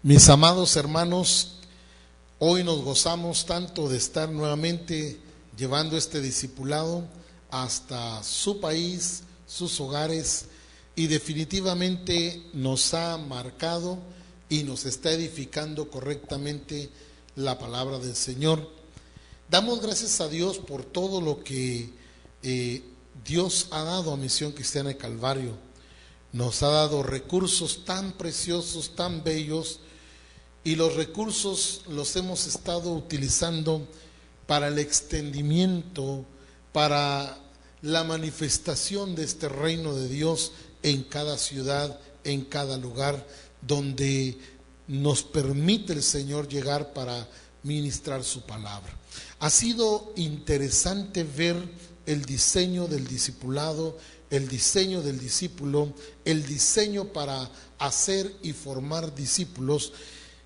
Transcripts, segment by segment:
Mis amados hermanos, hoy nos gozamos tanto de estar nuevamente llevando este discipulado hasta su país, sus hogares, y definitivamente nos ha marcado y nos está edificando correctamente la palabra del Señor. Damos gracias a Dios por todo lo que Dios ha dado a Misión Cristiana de Calvario. Nos ha dado recursos tan preciosos, tan bellos, y los recursos los hemos estado utilizando para el extendimiento, para la manifestación de este reino de Dios en cada ciudad, en cada lugar donde nos permite el Señor llegar para ministrar su palabra. Ha sido interesante ver el diseño del discipulado, el diseño del discípulo, el diseño para hacer y formar discípulos.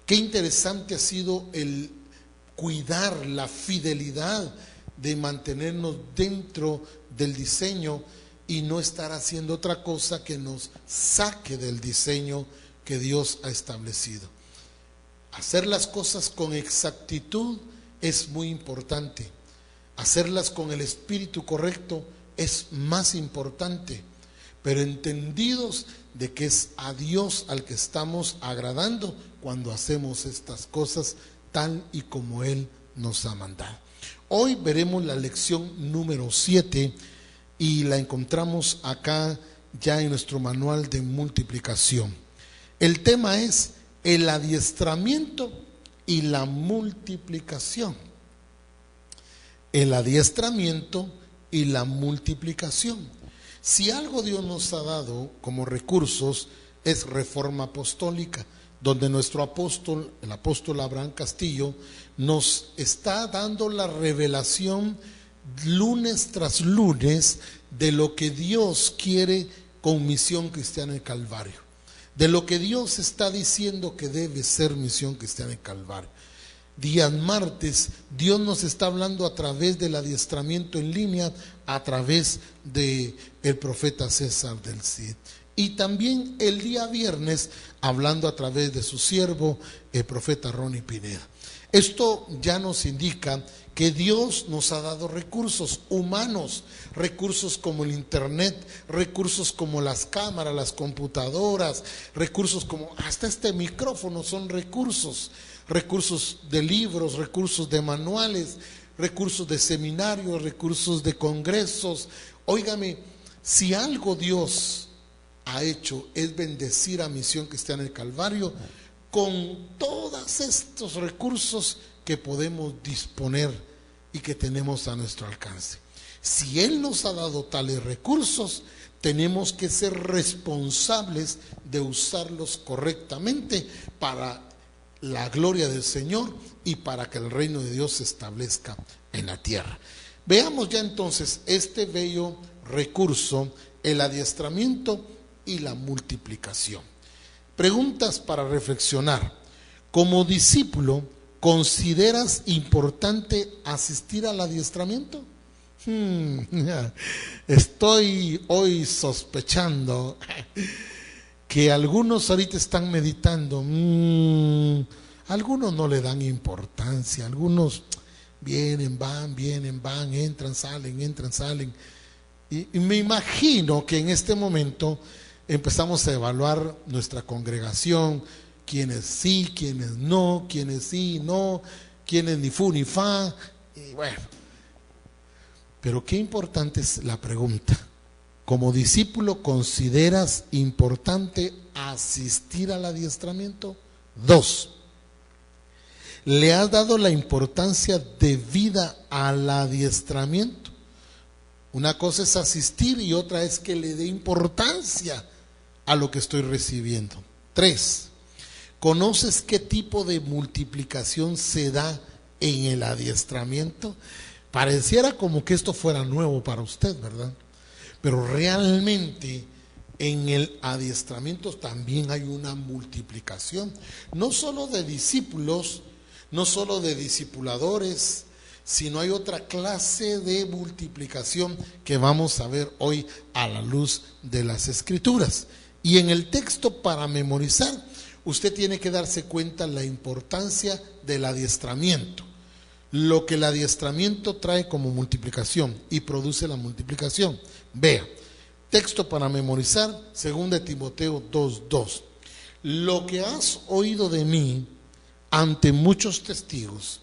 Qué interesante ha sido el cuidar la fidelidad de mantenernos dentro del diseño y no estar haciendo otra cosa que nos saque del diseño que Dios ha establecido. Hacer las cosas con exactitud es muy importante. Hacerlas con el espíritu correcto es más importante, pero entendidos de que es a Dios al que estamos agradando cuando hacemos estas cosas tal y como Él nos ha mandado. Hoy veremos la lección número 7 y la encontramos acá ya en nuestro manual de multiplicación. El tema es el adiestramiento y la multiplicación. El adiestramiento y la multiplicación. Si algo Dios nos ha dado como recursos es Reforma Apostólica, donde nuestro apóstol, el apóstol Abraham Castillo, nos está dando la revelación lunes tras lunes de lo que Dios quiere con Misión Cristiana de Calvario, de lo que Dios está diciendo que debe ser Misión Cristiana de Calvario. Días martes, Dios nos está hablando a través del adiestramiento en línea, a través del profeta César del Cid. Y también el día viernes, hablando a través de su siervo, el profeta Ronnie Pineda. Esto ya nos indica que Dios nos ha dado recursos humanos, recursos como el internet, recursos como las cámaras, las computadoras, recursos como hasta este micrófono son recursos de libros, recursos de manuales, recursos de seminarios, recursos de congresos. Óigame, si algo Dios ha hecho es bendecir a Misión Cristiana del Calvario con todos estos recursos que podemos disponer y que tenemos a nuestro alcance. Si Él nos ha dado tales recursos, tenemos que ser responsables de usarlos correctamente para la gloria del Señor y para que el reino de Dios se establezca en la tierra. Veamos ya entonces este bello recurso, el adiestramiento y la multiplicación. Preguntas para reflexionar. Como discípulo, ¿consideras importante asistir al adiestramiento? Estoy hoy sospechando que algunos ahorita están meditando, algunos no le dan importancia, algunos vienen, van, entran, salen. Y me imagino que en este momento empezamos a evaluar nuestra congregación, quienes sí, quienes no, quienes sí, no, quienes ni fu ni fa, y bueno. Pero qué importante es la pregunta. Como discípulo, ¿consideras importante asistir al adiestramiento? 2. ¿Le has dado la importancia debida al adiestramiento? Una cosa es asistir y otra es que le dé importancia a lo que estoy recibiendo. 3. ¿Conoces qué tipo de multiplicación se da en el adiestramiento? Pareciera como que esto fuera nuevo para usted, ¿verdad? Pero realmente en el adiestramiento también hay una multiplicación, no solo de discípulos, no solo de discipuladores, sino hay otra clase de multiplicación que vamos a ver hoy a la luz de las Escrituras. Y en el texto para memorizar, usted tiene que darse cuenta la importancia del adiestramiento. Lo que el adiestramiento trae como multiplicación y produce la multiplicación. Vea, texto para memorizar, 2 Timoteo 2:2. Lo que has oído de mí ante muchos testigos,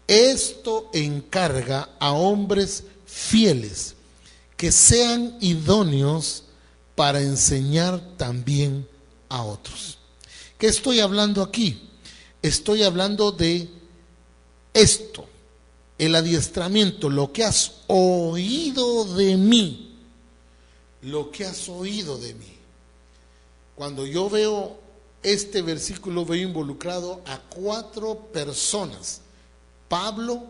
esto encarga a hombres fieles que sean idóneos para enseñar también a otros. ¿Qué estoy hablando aquí? Estoy hablando de esto, el adiestramiento, lo que has oído de mí, lo que has oído de mí. Cuando yo veo este versículo, veo involucrado a 4 personas: Pablo,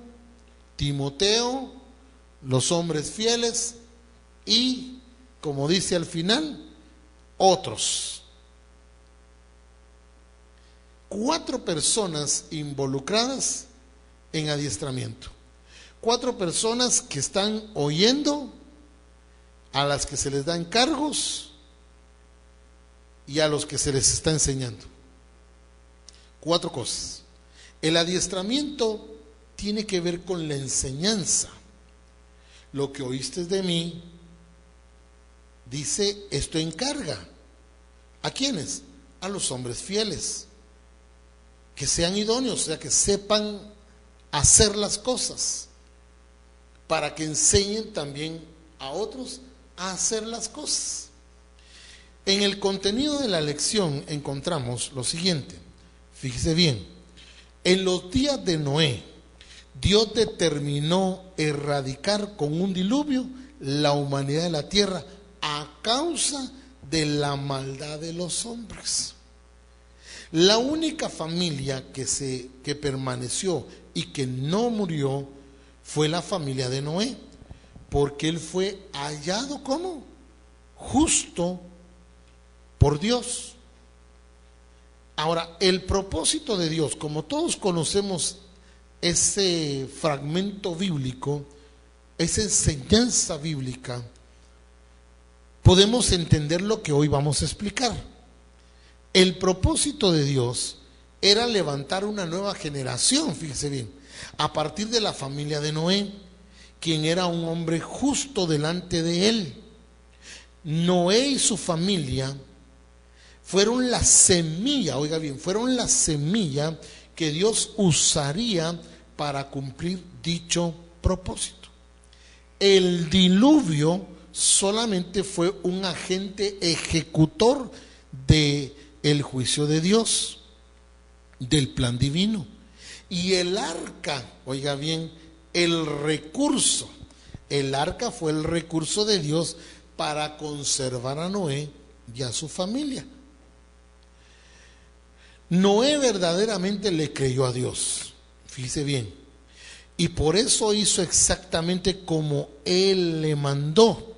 Timoteo, los hombres fieles y, como dice al final, otros. 4 personas involucradas en adiestramiento. 4 personas que están oyendo, a las que se les dan cargos y a los que se les está enseñando. 4 cosas. El adiestramiento tiene que ver con la enseñanza. Lo que oíste de mí, dice, esto encarga. ¿A quiénes? A los hombres fieles, que sean idóneos, o sea, que sepan hacer las cosas, para que enseñen también a otros a hacer las cosas. En el contenido de la lección encontramos lo siguiente. Fíjese bien, en los días de Noé, Dios determinó erradicar con un diluvio la humanidad de la tierra a causa de la maldad de los hombres. La única familia que permaneció y que no murió fue la familia de Noé, porque él fue hallado como justo por Dios. Ahora, el propósito de Dios, como todos conocemos ese fragmento bíblico, esa enseñanza bíblica, podemos entender lo que hoy vamos a explicar. El propósito de Dios era levantar una nueva generación, fíjese bien, a partir de la familia de Noé, quien era un hombre justo delante de él. Noé y su familia fueron la semilla, oiga bien, fueron la semilla que Dios usaría para cumplir dicho propósito. El diluvio solamente fue un agente ejecutor del juicio de Dios, del plan divino. Y el arca, oiga bien, el arca fue el recurso de Dios para conservar a Noé y a su familia. Noé verdaderamente le creyó a Dios, fíjese bien, y por eso hizo exactamente como Él le mandó.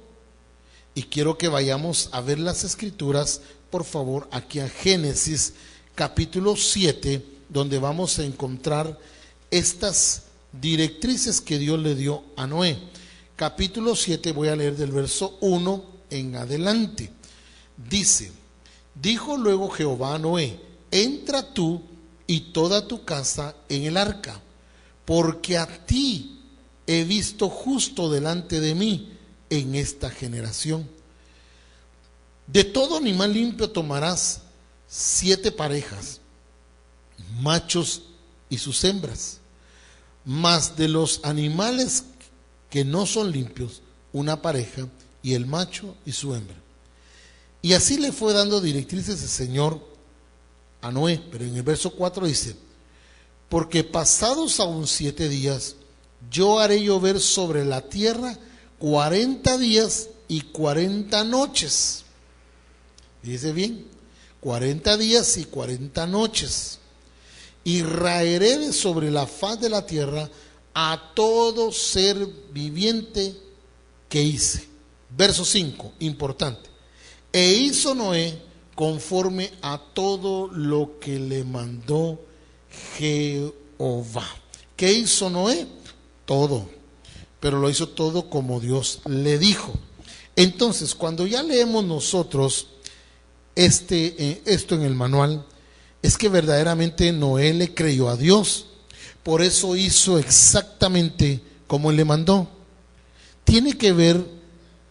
Y quiero que vayamos a ver las escrituras, por favor, aquí a Génesis capítulo 7, donde vamos a encontrar estas directrices que Dios le dio a Noé. Capítulo 7, voy a leer del verso 1 en adelante. Dice: dijo luego Jehová a Noé: entra tú y toda tu casa en el arca, porque a ti he visto justo delante de mí en esta generación. De todo animal limpio tomarás 7 parejas, machos y sus hembras, mas de los animales que no son limpios, una pareja, y el macho y su hembra. Y así le fue dando directrices el Señor a Noé. Pero en el verso 4 dice: porque pasados aún 7 días, yo haré llover sobre la tierra 40 días y 40 noches. Dice bien, 40 días y 40 noches. Y raeré de sobre la faz de la tierra a todo ser viviente que hice. Verso 5, importante. E hizo Noé conforme a todo lo que le mandó Jehová. ¿Qué hizo Noé? Todo. Pero lo hizo todo como Dios le dijo. Entonces, cuando ya leemos nosotros esto en el manual, es que verdaderamente Noé le creyó a Dios. Por eso hizo exactamente como Él le mandó. Tiene que ver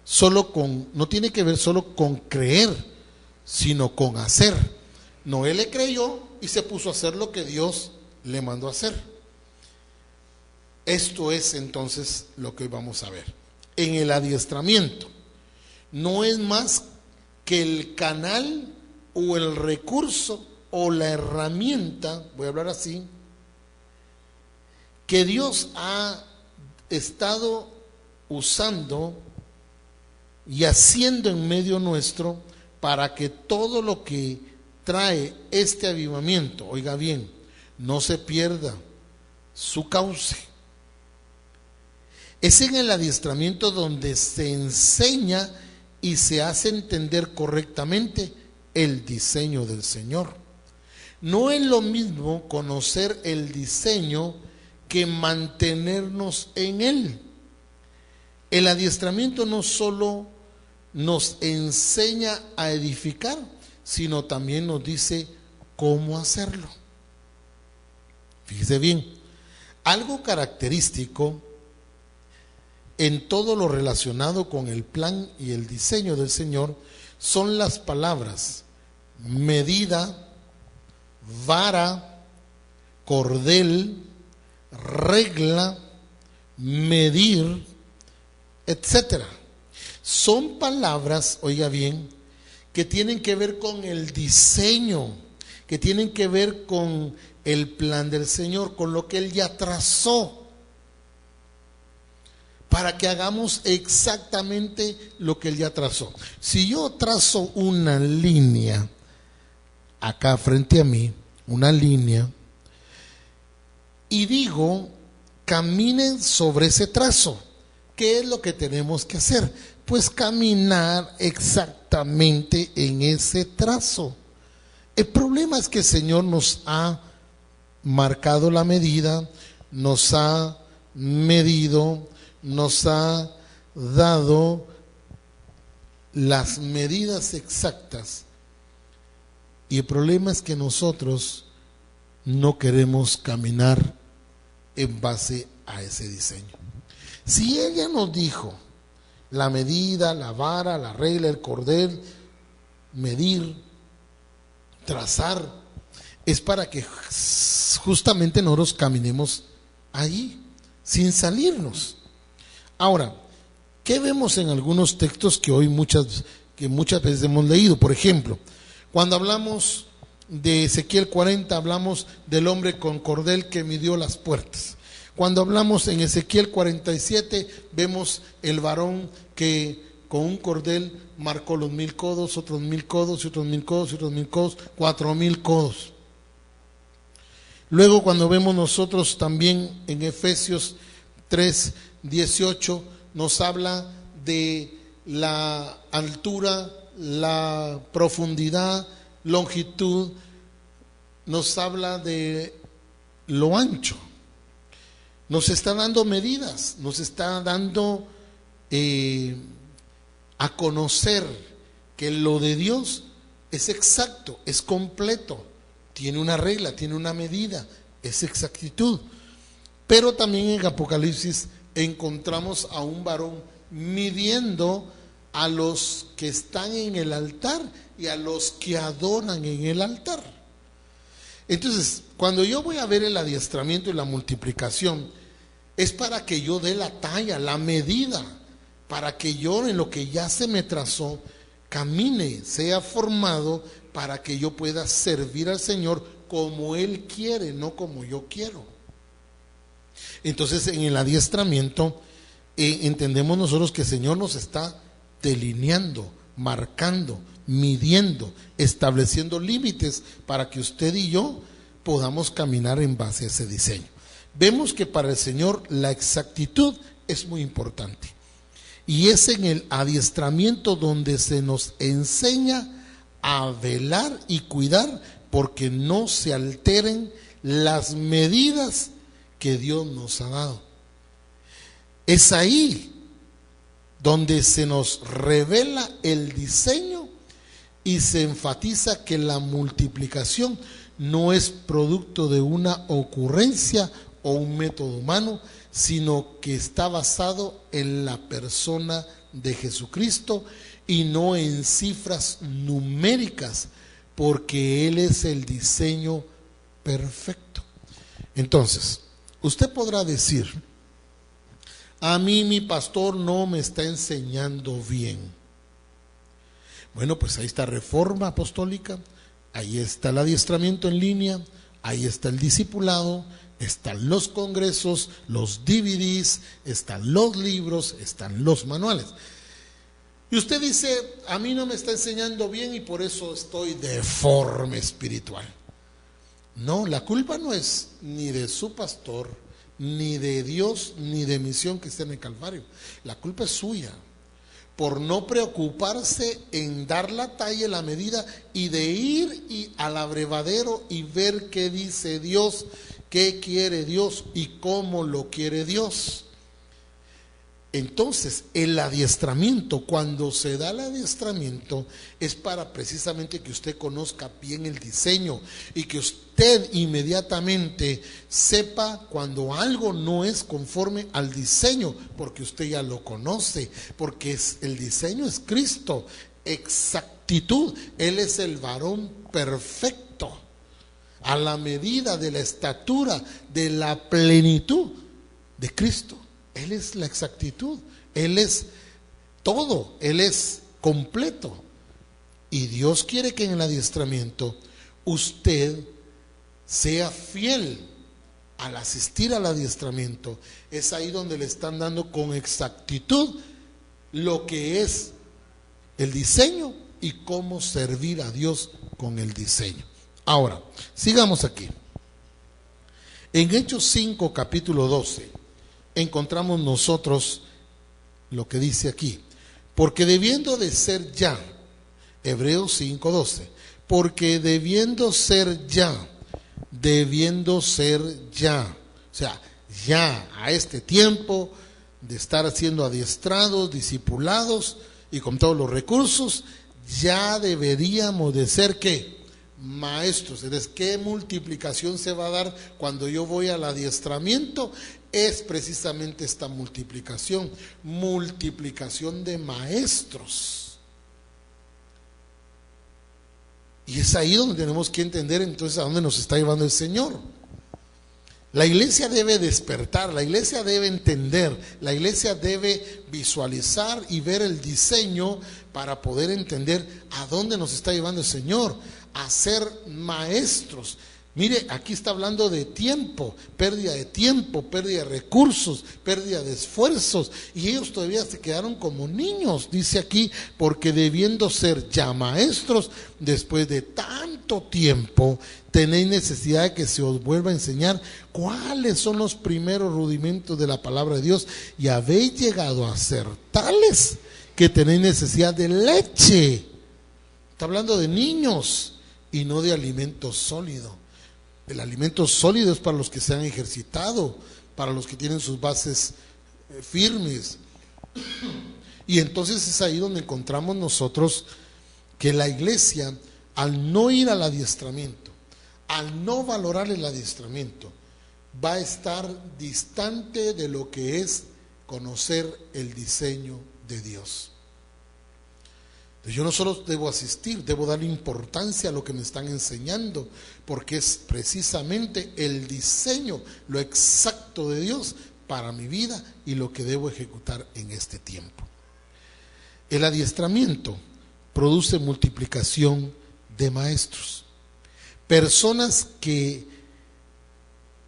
solo con, no tiene que ver solo con creer, sino con hacer. Noé le creyó y se puso a hacer lo que Dios le mandó a hacer. Esto es entonces lo que hoy vamos a ver. En el adiestramiento no es más que el canal o el recurso o la herramienta, voy a hablar así, que Dios ha estado usando y haciendo en medio nuestro para que todo lo que trae este avivamiento, oiga bien, no se pierda su cauce. Es en el adiestramiento donde se enseña y se hace entender correctamente el diseño del Señor. No es lo mismo conocer el diseño que mantenernos en él. El adiestramiento no solo nos enseña a edificar, sino también nos dice cómo hacerlo. Fíjese bien, algo característico en todo lo relacionado con el plan y el diseño del Señor son las palabras medida, vara, cordel, regla, medir, etcétera. Son palabras, oiga bien, que tienen que ver con el diseño, que tienen que ver con el plan del Señor, con lo que Él ya trazó, para que hagamos exactamente lo que Él ya trazó. Si yo trazo una línea acá frente a mí, una línea, y digo, caminen sobre ese trazo, ¿qué es lo que tenemos que hacer? Pues caminar exactamente en ese trazo. El problema es que el Señor nos ha marcado la medida, nos ha medido, nos ha dado las medidas exactas. Y el problema es que nosotros no queremos caminar en base a ese diseño. Si ella nos dijo la medida, la vara, la regla, el cordel, medir, trazar, es para que justamente nosotros caminemos allí, sin salirnos. Ahora, ¿qué vemos en algunos textos que hoy muchas veces hemos leído? Por ejemplo, cuando hablamos de Ezequiel 40, hablamos del hombre con cordel que midió las puertas. Cuando hablamos en Ezequiel 47, vemos el varón que con un cordel marcó los 1000 codos, otros 1000 codos, y otros 1000 codos, y otros 1000 codos, 4000 codos. Luego cuando vemos nosotros también en Efesios 3:18, nos habla de la altura, la profundidad, longitud, nos habla de lo ancho. Nos está dando medidas, nos está dando a conocer que lo de Dios es exacto, es completo, tiene una regla, tiene una medida, es exactitud. Pero también en Apocalipsis encontramos a un varón midiendo a los que están en el altar y a los que adoran en el altar. Entonces, cuando yo voy a ver el adiestramiento y la multiplicación, es para que yo dé la talla, la medida, para que yo en lo que ya se me trazó, camine, sea formado, para que yo pueda servir al Señor como Él quiere, no como yo quiero. Entonces, en el adiestramiento, entendemos nosotros que el Señor nos está delineando, marcando, midiendo, estableciendo límites para que usted y yo podamos caminar en base a ese diseño. Vemos que para el Señor la exactitud es muy importante. Y es en el adiestramiento donde se nos enseña a velar y cuidar porque no se alteren las medidas que Dios nos ha dado. Es ahí donde se nos revela el diseño y se enfatiza que la multiplicación no es producto de una ocurrencia o un método humano, sino que está basado en la persona de Jesucristo y no en cifras numéricas, porque Él es el diseño perfecto. Entonces, usted podrá decir: a mí mi pastor no me está enseñando bien. Bueno, pues ahí está Reforma Apostólica, ahí está el adiestramiento en línea, ahí está el discipulado, están los congresos, los DVDs, están los libros, están los manuales. Y usted dice: a mí no me está enseñando bien y por eso estoy deforme espiritual. No, la culpa no es ni de su pastor, ni de Dios, ni de Misión que esté en el Calvario. La culpa es suya, por no preocuparse en dar la talla, la medida, y de ir al abrevadero y ver qué dice Dios, qué quiere Dios y cómo lo quiere Dios. Entonces, el adiestramiento, cuando se da el adiestramiento, es para precisamente que usted conozca bien el diseño y que usted inmediatamente sepa cuando algo no es conforme al diseño, porque usted ya lo conoce, porque el diseño es Cristo, exactitud. Él es el varón perfecto, a la medida de la estatura, de la plenitud de Cristo. Él es la exactitud, Él es todo, Él es completo. Y Dios quiere que en el adiestramiento usted sea fiel al asistir al adiestramiento. Es ahí donde le están dando con exactitud lo que es el diseño y cómo servir a Dios con el diseño. Ahora, sigamos aquí. En Hechos 5, capítulo 12, encontramos nosotros lo que dice aquí: porque debiendo de ser ya, Hebreos 5:12, porque debiendo ser ya, o sea, ya a este tiempo de estar siendo adiestrados, discipulados y con todos los recursos, ya deberíamos de ser ¿qué? Maestros. Entonces, ¿qué multiplicación se va a dar cuando yo voy al adiestramiento? Es precisamente esta multiplicación de maestros. Y es ahí donde tenemos que entender entonces a dónde nos está llevando el Señor. La iglesia debe despertar, la iglesia debe entender, la iglesia debe visualizar y ver el diseño para poder entender a dónde nos está llevando el Señor, a ser maestros. Mire, aquí está hablando de tiempo, pérdida de recursos, pérdida de esfuerzos, y ellos todavía se quedaron como niños. Dice aquí: porque debiendo ser ya maestros, después de tanto tiempo, tenéis necesidad de que se os vuelva a enseñar cuáles son los primeros rudimentos de la palabra de Dios, y habéis llegado a ser tales que tenéis necesidad de leche. Está hablando de niños y no de alimento sólido. El alimento sólido es para los que se han ejercitado, para los que tienen sus bases firmes. Y entonces es ahí donde encontramos nosotros que la iglesia, al no ir al adiestramiento, al no valorar el adiestramiento, va a estar distante de lo que es conocer el diseño de Dios. Entonces, yo no solo debo asistir, debo darle importancia a lo que me están enseñando, porque es precisamente el diseño, lo exacto de Dios para mi vida y lo que debo ejecutar en este tiempo. El adiestramiento produce multiplicación de maestros, personas que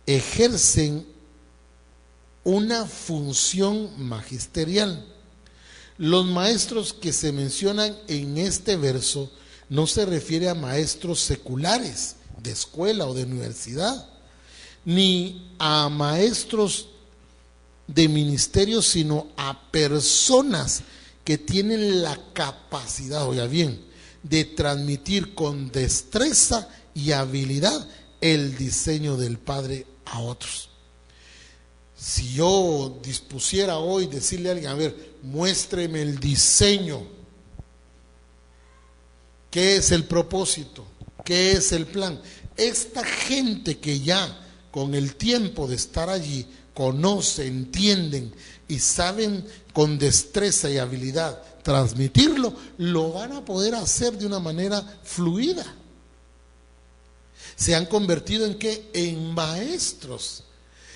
ejercen una función magisterial. Los maestros que se mencionan en este verso no se refiere a maestros seculares de escuela o de universidad, ni a maestros de ministerio, sino a personas que tienen la capacidad, oiga bien, de transmitir con destreza y habilidad el diseño del Padre a otros. Si yo dispusiera hoy decirle a alguien: a ver, muéstreme el diseño, ¿qué es el propósito? ¿Qué es el plan? Esta gente que ya con el tiempo de estar allí conocen, entienden y saben con destreza y habilidad transmitirlo, lo van a poder hacer de una manera fluida. Se han convertido ¿en qué? En maestros.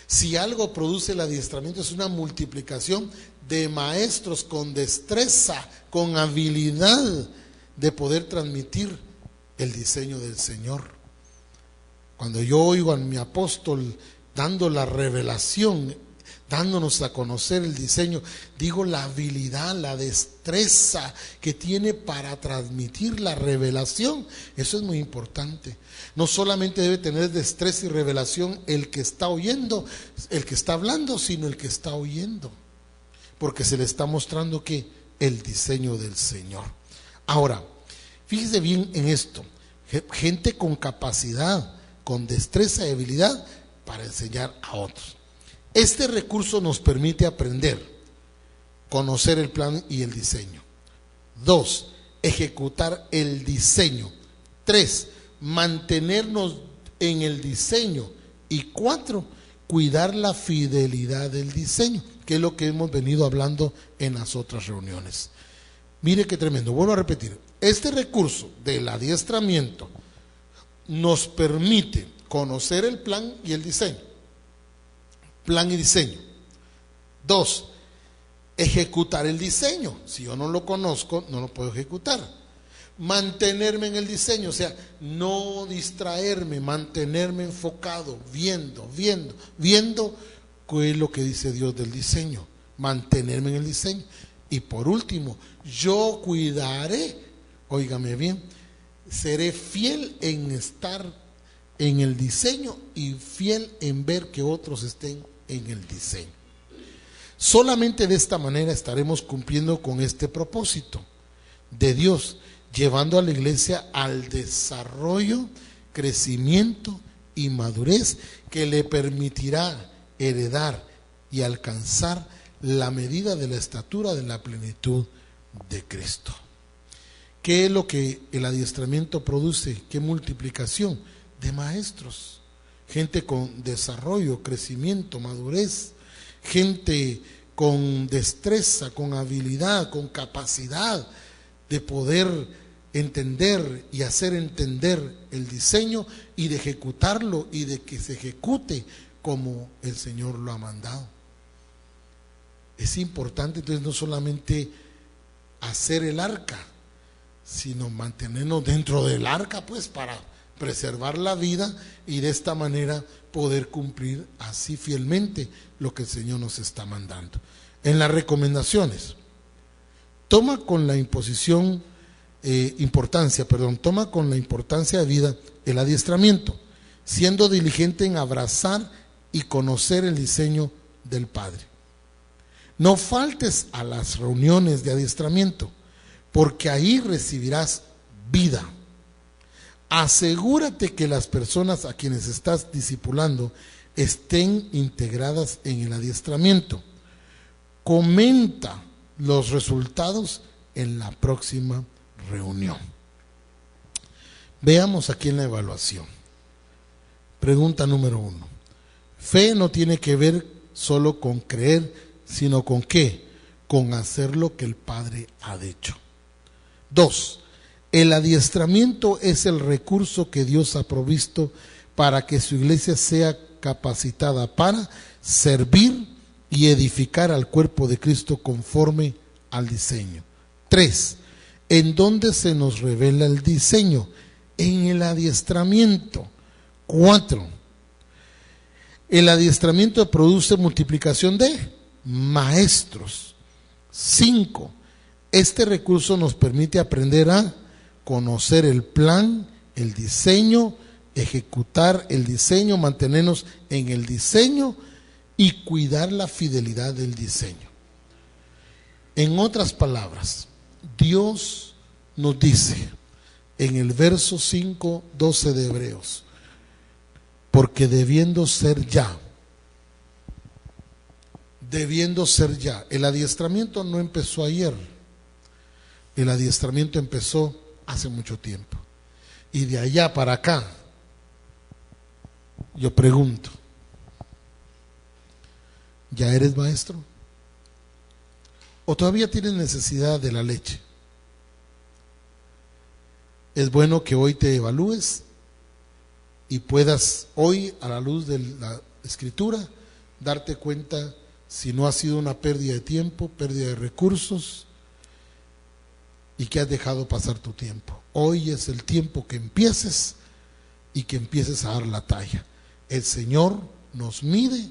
Si algo produce el adiestramiento es una multiplicación de maestros con destreza, con habilidad de poder transmitir el diseño del Señor. Cuando yo oigo a mi apóstol dando la revelación, dándonos a conocer el diseño, digo la habilidad, la destreza que tiene para transmitir la revelación. Eso es muy importante. No solamente debe tener destreza y revelación el que está oyendo, el que está hablando, sino el que está oyendo, porque se le está mostrando que el diseño del Señor. Ahora, fíjese bien en esto, gente con capacidad, con destreza y habilidad para enseñar a otros. Este recurso nos permite aprender, conocer el plan y el diseño. 2, ejecutar el diseño. 3, mantenernos en el diseño. Y 4, cuidar la fidelidad del diseño, que es lo que hemos venido hablando en las otras reuniones. Mire qué tremendo, vuelvo a repetir. Este recurso del adiestramiento nos permite conocer el plan y el diseño. Plan y diseño. 2, ejecutar el diseño. Si yo no lo conozco, no lo puedo ejecutar. Mantenerme en el diseño, o sea, no distraerme, mantenerme enfocado, viendo qué es lo que dice Dios del diseño. Mantenerme en el diseño. Y por último, yo cuidaré, óigame bien, seré fiel en estar en el diseño y fiel en ver que otros estén en el diseño. Solamente de esta manera estaremos cumpliendo con este propósito de Dios, llevando a la iglesia al desarrollo, crecimiento y madurez que le permitirá heredar y alcanzar la medida de la estatura de la plenitud de Cristo. ¿Qué es lo que el adiestramiento produce? ¿Qué multiplicación? De maestros, gente con desarrollo, crecimiento, madurez, gente con destreza, con habilidad, con capacidad de poder entender y hacer entender el diseño y de ejecutarlo y de que se ejecute como el Señor lo ha mandado. Es importante entonces no solamente hacer el arca, sino mantenernos dentro del arca, pues para preservar la vida y de esta manera poder cumplir así fielmente lo que el Señor nos está mandando. En las recomendaciones, toma con la importancia de vida el adiestramiento, siendo diligente en abrazar y conocer el diseño del Padre. No faltes a las reuniones de adiestramiento, porque ahí recibirás vida. Asegúrate que las personas a quienes estás discipulando estén integradas en el adiestramiento. Comenta los resultados en la próxima reunión. Veamos aquí en la evaluación. Pregunta número 1. Fe no tiene que ver solo con creer, sino con ¿qué? Con hacer lo que el Padre ha dicho. 2. El adiestramiento es el recurso que Dios ha provisto para que su iglesia sea capacitada para servir y edificar al cuerpo de Cristo conforme al diseño. 3. ¿En dónde se nos revela el diseño? En el adiestramiento. 4. El adiestramiento produce multiplicación de maestros. 5. Este recurso nos permite aprender a conocer el plan, el diseño, ejecutar el diseño, mantenernos en el diseño y cuidar la fidelidad del diseño. En otras palabras, Dios nos dice en el verso 5:12 de Hebreos, porque debiendo ser ya, el adiestramiento no empezó ayer, el adiestramiento empezó hace mucho tiempo. Y de allá para acá, yo pregunto, ¿ya eres maestro? ¿O todavía tienes necesidad de la leche? Es bueno que hoy te evalúes y puedas hoy, a la luz de la Escritura, darte cuenta si no ha sido una pérdida de tiempo, pérdida de recursos, y que has dejado pasar tu tiempo. Hoy es el tiempo que empieces y que empieces a dar la talla. El Señor nos mide,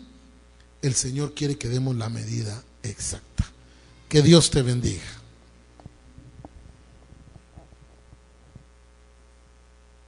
el Señor quiere que demos la medida exacta. Que Dios te bendiga.